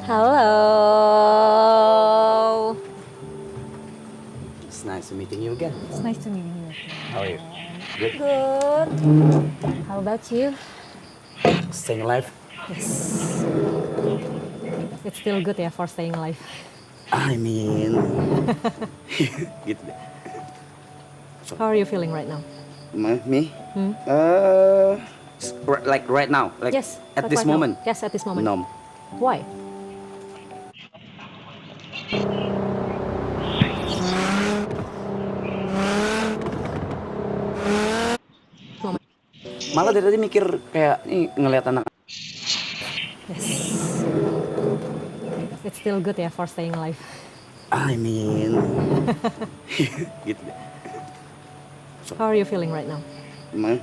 Hello. It's nice meeting you again. It's nice to meet you. How are you? Good? Good. How about you? Staying alive? Yes. It's still good ya for staying alive. I mean... gitu deh. How are you feeling right now? Me? Like right now? Like Yes. at like this right now. moment? Yes, at this moment. Numb. Why? Malah dari tadi mikir kayak nih ngelihat anak. Yes. It's still good ya for staying alive. I mean... gitu deh. How are you feeling right now? Me?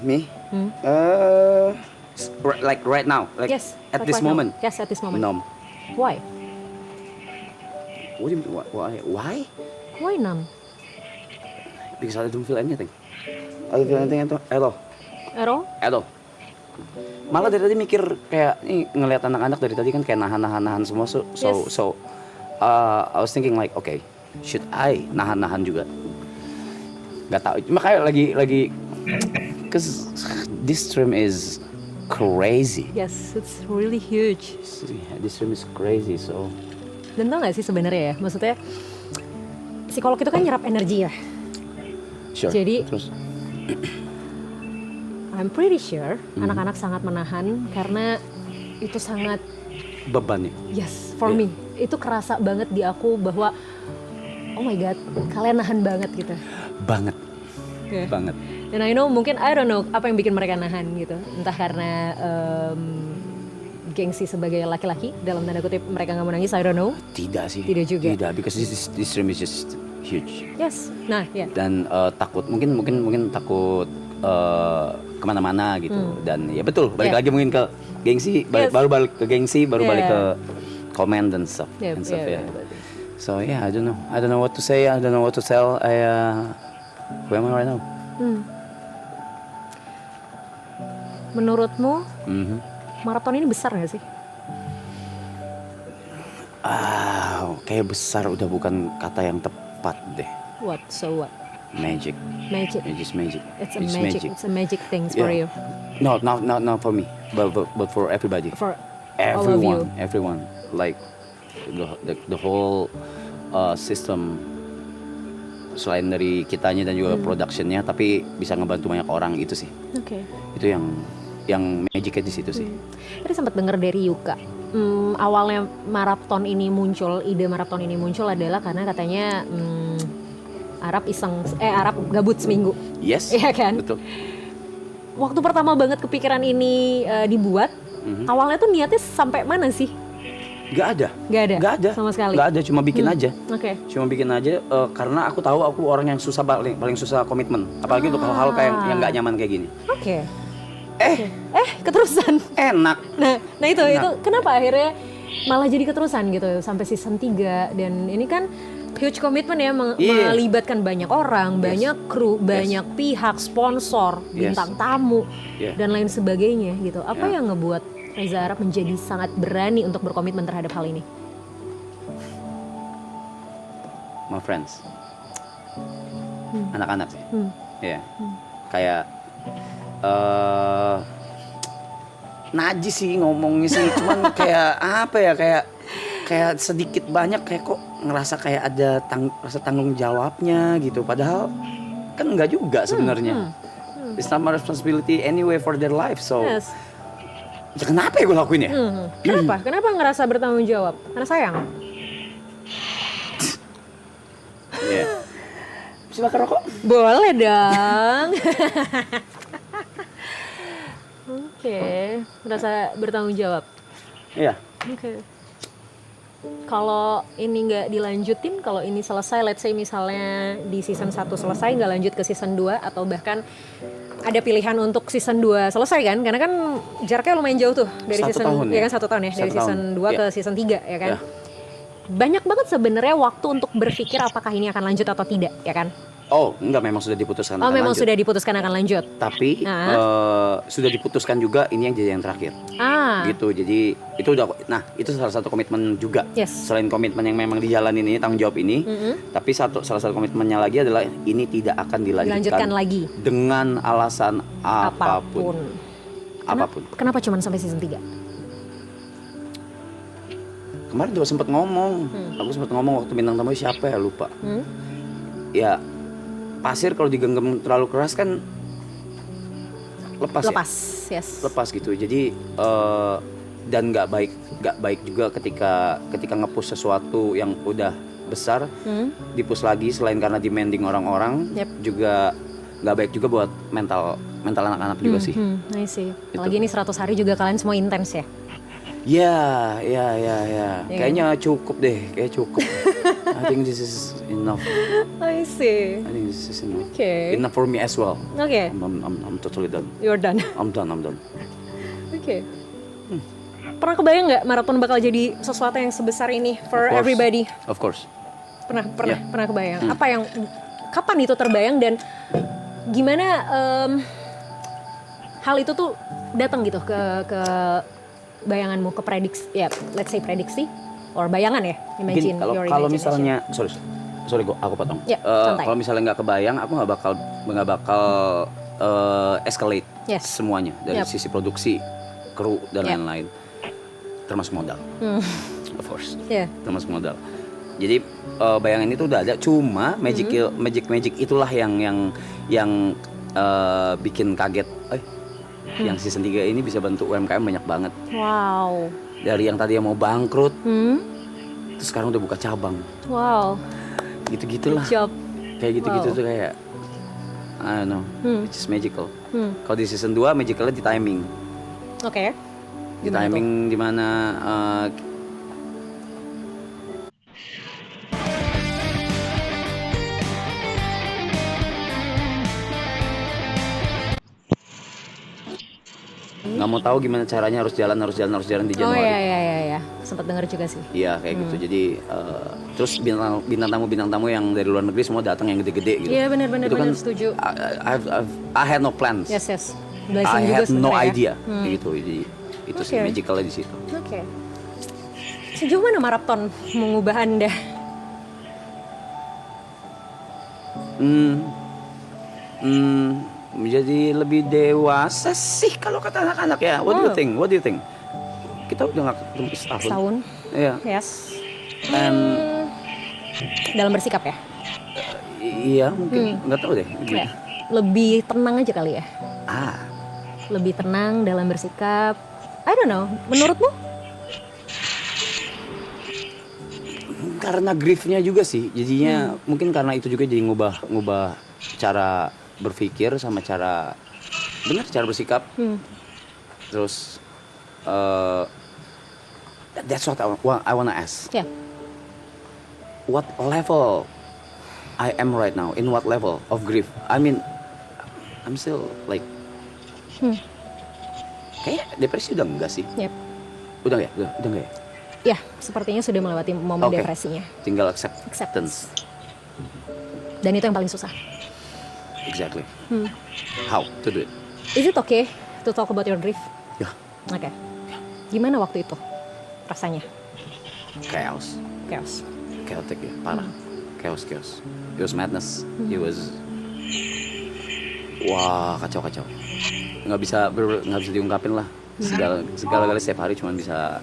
Like right now? Like Yes. at like this right now. moment? Yes, at this moment. Numb. Why? What do you mean? Why? Why numb? Because I don't feel anything. I don't feel anything at all. At all? At all. Malah dari tadi mikir kayak nih ngelihat anak-anak dari tadi kan kayak nahan semua Yes. I was thinking like okay, should I nahan juga? Gak tahu. Makanya lagi cause this stream is crazy. Yes, it's really huge. This stream is crazy so. Dan tau gak sih sebenarnya ya, maksudnya psikolog itu kan nyerap energi ya. Sure. Jadi terus I'm pretty sure anak-anak sangat menahan karena itu sangat beban ya. yes for me. Itu kerasa banget di aku bahwa oh my god, kalian nahan banget gitu. Banget. Yeah. Banget. Dan I don't know apa yang bikin mereka nahan gitu. Entah karena gengsi sebagai laki-laki dalam tanda kutip mereka nggak mau nangis, I don't know. Tidak sih. Tidak juga. Tidak, because this stream is just huge. Yes. Nah, ya. Dan takut mungkin takut kemana-mana gitu. Dan ya betul balik lagi mungkin ke gengsi, baru balik ke gengsi, baru balik ke comment dan stuff. Yeah, and stuff, yeah. So yeah, I don't know what to say, I don't know what to tell. Who am I right now? Menurutmu maraton ini besar nggak sih? Kayak besar udah bukan kata yang tepat deh. What? So what? Magic. Magic. It's magic. It's a magic things for you. No, not for me, but for everybody. For all of you. Everyone. Like the whole system selain dari kitanya dan juga productionnya, tapi bisa ngebantu banyak orang itu sih. Oke. Itu yang magicnya di situ sih. Tadi sempat dengar dari Yuka. Awalnya ide maraton ini muncul adalah karena katanya Arab gabut seminggu. Yes. Iya kan? Betul. Waktu pertama banget kepikiran ini dibuat, awalnya tuh niatnya sampai mana sih? Gak ada sama sekali. Gak ada, cuma bikin aja. Oke. Cuma bikin aja karena aku tahu aku orang yang paling susah komitmen, apalagi untuk hal-hal kayak yang nggak nyaman kayak gini. Oke. Keterusan. Enak. Nah itu kenapa akhirnya malah jadi keterusan gitu sampai season 3 dan ini kan huge komitmen ya melibatkan banyak orang, banyak kru, banyak pihak, sponsor, bintang tamu dan lain sebagainya gitu. Apa yang ngebuat Reza Arab menjadi sangat berani untuk berkomitmen terhadap hal ini? My friends, anak-anak sih, kayak najis sih ngomongnya sih, cuman kayak apa ya, kayak sedikit banyak kayak kok ngerasa kayak ada rasa tanggung jawabnya gitu, padahal kan enggak juga sebenarnya. It's not my responsibility anyway for their life, so ya kenapa ya gue lakuin ya? Kenapa ngerasa bertanggung jawab? Karena sayang? Bisa bakar rokok? Boleh dong. Oke, merasa bertanggung jawab. Iya. Oke. Kalau ini nggak dilanjutin, kalau ini selesai, let's say misalnya di season 1 selesai, nggak lanjut ke season 2, atau bahkan ada pilihan untuk season 2 selesai kan? Karena kan jaraknya lumayan jauh tuh dari 1 season, tahun ya ya? kan 1 tahun ya, dari 1 season tahun. 2 ke Iya. season 3 ya kan? Iya. Banyak banget sebenarnya waktu untuk berpikir apakah ini akan lanjut atau tidak, ya kan? Oh, enggak, memang sudah diputuskan Oh, akan memang lanjut. sudah diputuskan akan lanjut. Tapi sudah diputuskan juga ini yang jadi yang terakhir. Gitu. Jadi itu udah, nah itu salah satu komitmen juga. Yes. Selain komitmen yang memang dijalanin ini, tanggung jawab ini, tapi salah satu komitmennya lagi adalah ini tidak akan Dilanjutkan lagi dengan alasan apapun. apapun. Kenapa cuma sampai season 3? Kemarin juga sempat ngomong, aku sempat ngomong waktu bintang tamu siapa ya, lupa. Ya, pasir kalau digenggam terlalu keras kan lepas. Yes. Lepas gitu. Jadi dan nggak baik juga ketika nge-push sesuatu yang udah besar, di-push lagi selain karena demanding orang-orang, juga nggak baik juga buat mental anak-anak juga sih. I see. Apalagi ini 100 hari juga kalian semua intens ya. Ya. Kayaknya cukup deh, I think this is enough. I see. I think this is enough. Okay. Enough for me as well. Oke. I'm totally done. You're done. I'm done. Oke. Pernah kebayang nggak maraton bakal jadi sesuatu yang sebesar ini for Of course. everybody? Of course. Pernah Yeah. kebayang. Apa yang, kapan itu terbayang dan gimana hal itu tuh datang gitu ke bayanganmu, ke prediksi, ya let's say prediksi or bayangan ya, imagine Mungkin your kalau imagination. misalnya sorry aku potong. Ya, santai. Kalau misalnya nggak kebayang, aku nggak bakal escalate semuanya dari sisi produksi, kru dan lain-lain, termasuk modal. Of course. Termasuk modal. Jadi bayangan itu udah ada, cuma magic itulah yang bikin kaget. Yang season 3 ini bisa bantu UMKM banyak banget. Wow. Dari yang tadi mau bangkrut, terus sekarang udah buka cabang. Wow. Gitu-gitulah. Good job. Kayak gitu-gitu tuh kayak, I don't know, it's magical. Kalau di season 2 magicalnya di timing. Oke. Di timing dimana nggak mau tahu gimana caranya, harus jalan di Januari. Oh iya. Sempat dengar juga sih. Iya kayak gitu. Jadi terus bintang tamu yang dari luar negeri semua datang yang gede-gede gitu. Iya benar Itu kan, setuju. I had no plans. Yes. I Blessing juga had no sebenarnya. idea gitu. Jadi itu sih magicalnya di situ. Oke. Sejauh mana maraton mengubah Anda? Menjadi lebih dewasa sih kalau kata anak-anak ya. What do you think? Kita udah nggak ketemu setahun. Iya. Yes. And dalam bersikap ya? Iya mungkin, nggak tahu deh. Ya. Lebih tenang aja kali ya? Lebih tenang dalam bersikap. I don't know. Menurutmu? Karena griefnya juga sih. Jadinya mungkin karena itu juga jadi ngubah cara berpikir sama cara bersikap. Terus that's what I wanna ask. Yeah. What level I am right now? In what level of grief? I mean, I'm still like kayak depresi udah enggak sih? Yep. Udah enggak ya? Ya, sepertinya sudah melewati momen depresinya. Tinggal acceptance. Dan itu yang paling susah. Exactly. How to do it? Is it okay to talk about your grief? Ya. Oke. Gimana waktu itu rasanya? Chaos. Chaotic ya, parah. Chaos. It was madness. It was kacau. Nggak bisa diungkapin lah. Segala setiap hari cuma bisa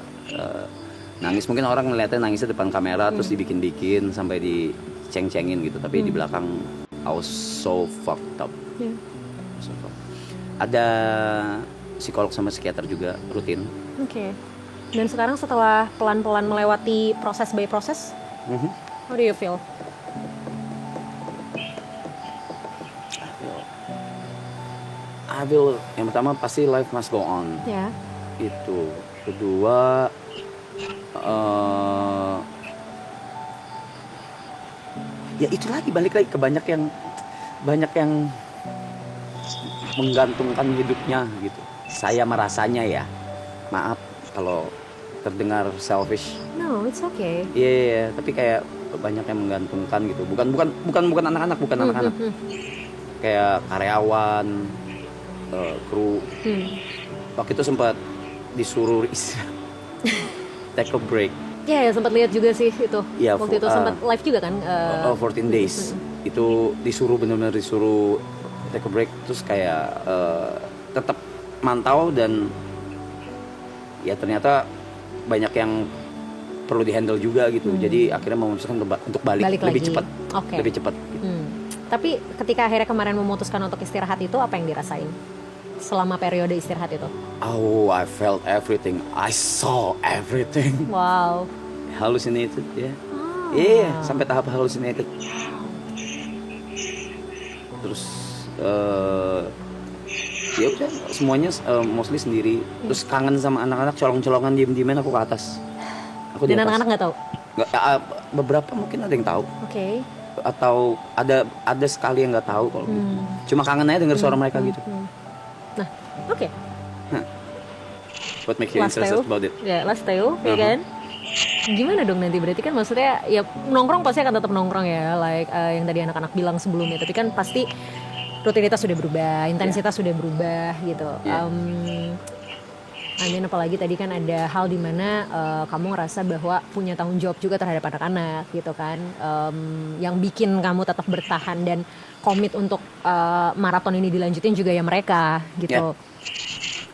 nangis. Mungkin orang melihatnya nangisnya depan kamera terus dibikin sampai diceng-cengin gitu, tapi di belakang I was so fucked up. So fucked. Ada psikolog sama psikiater juga rutin. Oke. Dan sekarang setelah pelan-pelan melewati proses by proses, how do you feel? yang pertama pasti life must go on. Ya. Itu. Kedua, ya itu lagi, balik lagi ke banyak yang menggantungkan hidupnya gitu. Saya merasanya ya, maaf kalau terdengar selfish. No, it's okay. Iya, tapi kayak banyak yang menggantungkan gitu. Bukan anak-anak, bukan anak-anak. Kayak karyawan, kru. Waktu itu sempat disuruh take a break. Ya, sempat lihat juga sih itu. Ya, waktu itu sempat live juga kan. 14 days. Itu benar-benar disuruh take a break, terus kayak tetap mantau, dan ya ternyata banyak yang perlu dihandle juga gitu. Jadi akhirnya memutuskan untuk balik lebih lagi. cepat. Okay. Lebih cepat. Tapi ketika akhirnya kemarin memutuskan untuk istirahat itu, apa yang dirasain selama periode istirahat itu? Oh, I felt everything. I saw everything. Wow. Hallucinated ya. Iya, sampai tahap hallucinated. Terus ya udah semuanya mostly sendiri. Terus kangen sama anak-anak, colong-colongan diem-dieman aku ke atas. Aku di Dan atas. anak-anak nggak tahu? Nggak, beberapa mungkin ada yang tahu. Oke. Atau ada sekali yang nggak tahu kalau gitu. Cuma kangen aja denger suara mereka gitu. Nah, oke. What makes you interested about it? Ya, last Theo, ya kan? Gimana dong nanti, berarti kan maksudnya ya nongkrong pasti akan tetap nongkrong ya, like yang tadi anak-anak bilang sebelumnya, tapi kan pasti rutinitas sudah berubah, intensitas sudah berubah gitu. I mean, apalagi tadi kan ada hal di mana kamu ngerasa bahwa punya tanggung jawab juga terhadap anak-anak gitu kan, yang bikin kamu tetap bertahan dan komit untuk maraton ini dilanjutin juga ya mereka gitu.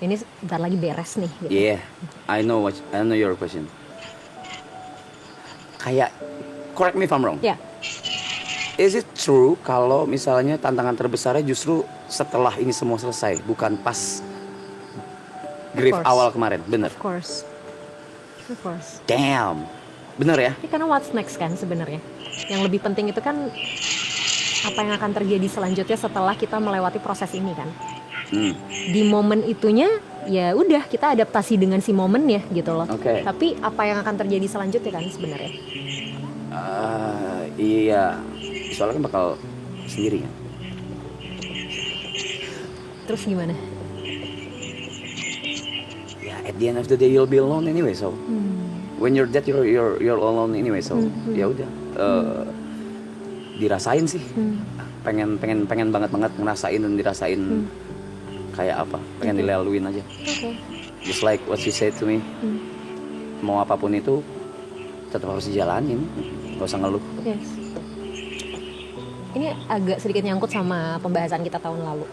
Ini bentar lagi beres nih. Gitu. Yeah, I know your question. Kayak, correct me if I'm wrong. Yeah. Is it true kalau misalnya tantangan terbesarnya justru setelah ini semua selesai, bukan pas grief awal kemarin? Bener? Of course. Damn, bener ya? Ini karena what's next kan sebenarnya. Yang lebih penting itu kan apa yang akan terjadi selanjutnya setelah kita melewati proses ini kan. Di momen itunya ya udah kita adaptasi dengan si momennya gitu loh. Tapi apa yang akan terjadi selanjutnya kan sebenarnya? Iya, soalnya kan bakal sendiri kan. Terus gimana? Ya, at the end of the day you'll be alone anyway, so when you're dead you're alone anyway, so ya udah, dirasain sih. Pengen banget ngerasain dan dirasain. Kayak apa, pengen dilaluin aja. Just like what she said to me, mau apapun itu tetap harus dijalanin, gak usah ngeluh. Yes. Ini agak sedikit nyangkut sama pembahasan kita tahun lalu.